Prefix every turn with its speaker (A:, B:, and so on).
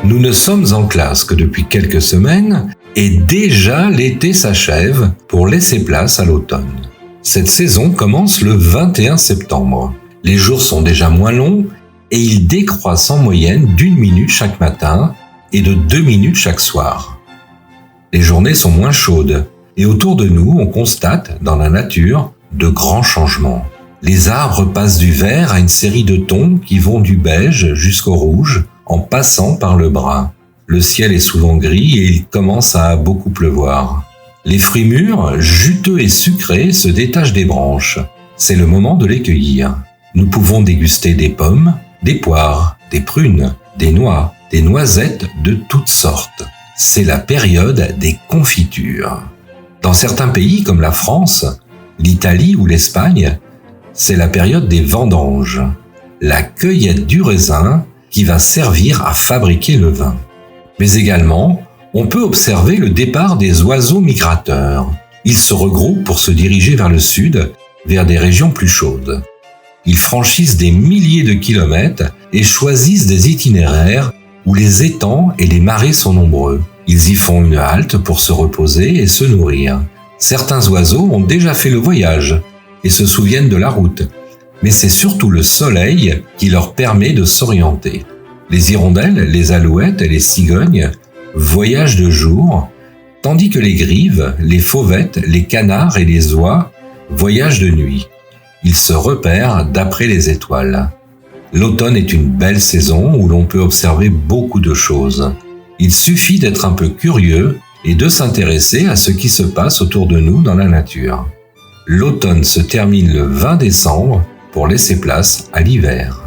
A: Nous ne sommes en classe que depuis quelques semaines et déjà l'été s'achève pour laisser place à l'automne. Cette saison commence le 21 septembre. Les jours sont déjà moins longs et ils décroissent en moyenne d'1 minute chaque matin et de 2 minutes chaque soir. Les journées sont moins chaudes et autour de nous, on constate dans la nature de grands changements. Les arbres passent du vert à une série de tons qui vont du beige jusqu'au rouge en passant par le brun. Le ciel est souvent gris et il commence à beaucoup pleuvoir. Les fruits mûrs, juteux et sucrés, se détachent des branches. C'est le moment de les cueillir. Nous pouvons déguster des pommes, des poires, des prunes, des noix, des noisettes de toutes sortes. C'est la période des confitures. Dans certains pays comme la France, l'Italie ou l'Espagne, c'est la période des vendanges, la cueillette du raisin qui va servir à fabriquer le vin. Mais également, on peut observer le départ des oiseaux migrateurs. Ils se regroupent pour se diriger vers le sud, vers des régions plus chaudes. Ils franchissent des milliers de kilomètres et choisissent des itinéraires où les étangs et les marais sont nombreux. Ils y font une halte pour se reposer et se nourrir. Certains oiseaux ont déjà fait le voyage et se souviennent de la route, mais c'est surtout le soleil qui leur permet de s'orienter. Les hirondelles, les alouettes et les cigognes voyagent de jour, tandis que les grives, les fauvettes, les canards et les oies voyagent de nuit. Ils se repèrent d'après les étoiles. L'automne est une belle saison où l'on peut observer beaucoup de choses. Il suffit d'être un peu curieux et de s'intéresser à ce qui se passe autour de nous dans la nature. L'automne se termine le 20 décembre pour laisser place à l'hiver.